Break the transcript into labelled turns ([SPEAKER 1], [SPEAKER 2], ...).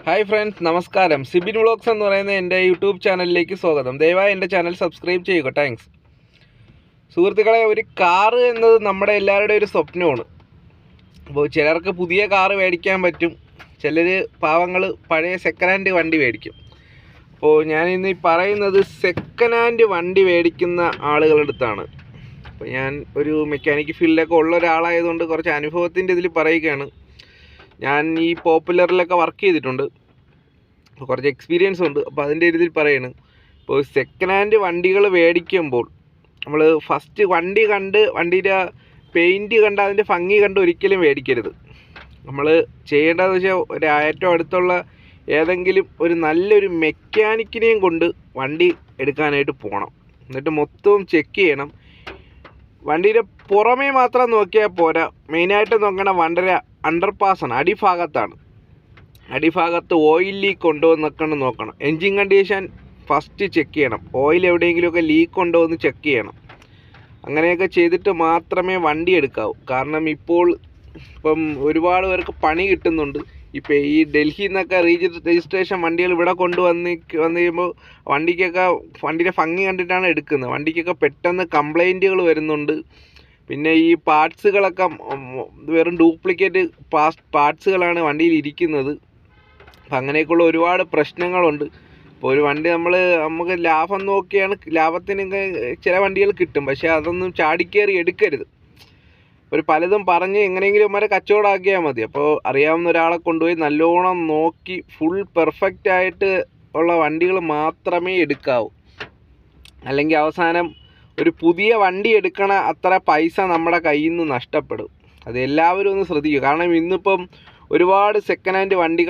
[SPEAKER 1] Hi friends, നമസ്കാരം. Sibin vlogs എന്ന് പറയുന്ന എൻ്റെ യൂട്യൂബ് ചാനലിലേക്ക് സ്വാഗതം. ദയവായി എൻ്റെ ചാനൽ സബ്സ്ക്രൈബ് ചെയ്യുക. താങ്ക്സ്. സുഹൃത്തുക്കളെ, ഒരു കാറ് എന്നത് നമ്മുടെ എല്ലാവരുടെയും ഒരു സ്വപ്നമാണ്. അപ്പോൾ ചിലർക്ക് പുതിയ കാറ് മേടിക്കാൻ പറ്റും, ചിലർ പാവങ്ങൾ പഴയ സെക്കൻഡ് ഹാൻഡ് വണ്ടി മേടിക്കും. അപ്പോൾ ഞാനിന്ന് പറയുന്നത് സെക്കൻഡ് ഹാൻഡ് വണ്ടി മേടിക്കുന്ന ആളുകളുടെ അടുത്താണ്. അപ്പോൾ ഞാൻ ഒരു മെക്കാനിക് ഫീൽഡിലൊക്കെ ഉള്ള ഒരാളായതുകൊണ്ട് കുറച്ച് അനുഭവത്തിൻ്റെ ഇതിൽ പറയുകയാണ്. ഞാൻ ഈ പോപ്പുലറിലൊക്കെ വർക്ക് ചെയ്തിട്ടുണ്ട്, അപ്പോൾ കുറച്ച് എക്സ്പീരിയൻസ് ഉണ്ട്. അപ്പോൾ അതിൻ്റെ ഇതിൽ പറയാണ്. ഇപ്പോൾ സെക്കൻഡ് ഹാൻഡ് വണ്ടികൾ മേടിക്കുമ്പോൾ നമ്മൾ ഫസ്റ്റ് വണ്ടി കണ്ട് വണ്ടിയുടെ പെയിൻറ്റ് കണ്ട് അതിൻ്റെ ഭംഗി കണ്ട് ഒരിക്കലും മേടിക്കരുത്. നമ്മൾ ചെയ്യേണ്ടതെന്ന് വെച്ചാൽ ഏറ്റവും അടുത്തുള്ള ഏതെങ്കിലും ഒരു നല്ലൊരു മെക്കാനിക്കിനെയും കൊണ്ട് വണ്ടി എടുക്കാനായിട്ട് പോകണം. എന്നിട്ട് മൊത്തവും ചെക്ക് ചെയ്യണം. വണ്ടിയുടെ പുറമേ മാത്രം നോക്കിയാൽ പോരാ, മെയിനായിട്ട് നോക്കണ വണ്ടിയുടെ അണ്ടർപാസാണ്, അടിഭാഗത്താണ്. അടിഭാഗത്ത് ഓയിൽ ലീക്ക് ഉണ്ടോ എന്നൊക്കെ നോക്കണം. എൻജിൻ കണ്ടീഷൻ ഫസ്റ്റ് ചെക്ക് ചെയ്യണം. ഓയിൽ എവിടെയെങ്കിലുമൊക്കെ ലീക്ക് ഉണ്ടോ എന്ന് ചെക്ക് ചെയ്യണം. അങ്ങനെയൊക്കെ ചെയ്തിട്ട് മാത്രമേ വണ്ടി എടുക്കാവൂ. കാരണം ഇപ്പം ഒരുപാട് പേർക്ക് പണി കിട്ടുന്നുണ്ട്. ഇപ്പോൾ ഈ ഡൽഹിയിൽ നിന്നൊക്കെ രജിസ്ട്രേഷൻ വണ്ടികൾ ഇവിടെ വന്നു കഴിയുമ്പോൾ വണ്ടിയുടെ ഭംഗി കണ്ടിട്ടാണ് എടുക്കുന്നത്. വണ്ടിക്കൊക്കെ പെട്ടെന്ന് കംപ്ലൈൻറ്റുകൾ വരുന്നുണ്ട്. പിന്നെ ഈ പാർട്സുകളൊക്കെ വെറും ഡ്യൂപ്ലിക്കേറ്റ് പാർട്സുകളാണ് വണ്ടിയിൽ ഇരിക്കുന്നത്. അപ്പം അങ്ങനെയൊക്കെയുള്ള ഒരുപാട് പ്രശ്നങ്ങളുണ്ട്. ഇപ്പോൾ ഒരു വണ്ടി നമുക്ക് ലാഭം നോക്കിയാണ്, ലാഭത്തിന് ചില വണ്ടികൾ കിട്ടും, പക്ഷേ അതൊന്നും ചാടിക്കയറി എടുക്കരുത്. പലതും പറഞ്ഞ് എങ്ങനെയെങ്കിലും അവരെ കച്ചവടമാക്കിയാൽ മതി. അപ്പോൾ അറിയാവുന്ന ഒരാളെ കൊണ്ടുപോയി നല്ലോണം നോക്കി ഫുൾ പെർഫെക്റ്റ് ആയിട്ട് ഉള്ള വണ്ടികൾ മാത്രമേ എടുക്കാവൂ. അല്ലെങ്കിൽ അവസാനം ഒരു പുതിയ വണ്ടി എടുക്കണ അത്ര പൈസ നമ്മുടെ കയ്യിൽ നിന്ന് നഷ്ടപ്പെടും. അത് എല്ലാവരും ഒന്ന് ശ്രദ്ധിക്കുക. കാരണം ഇന്നിപ്പം ഒരുപാട് സെക്കൻഡ് ഹാൻഡ് വണ്ടികൾ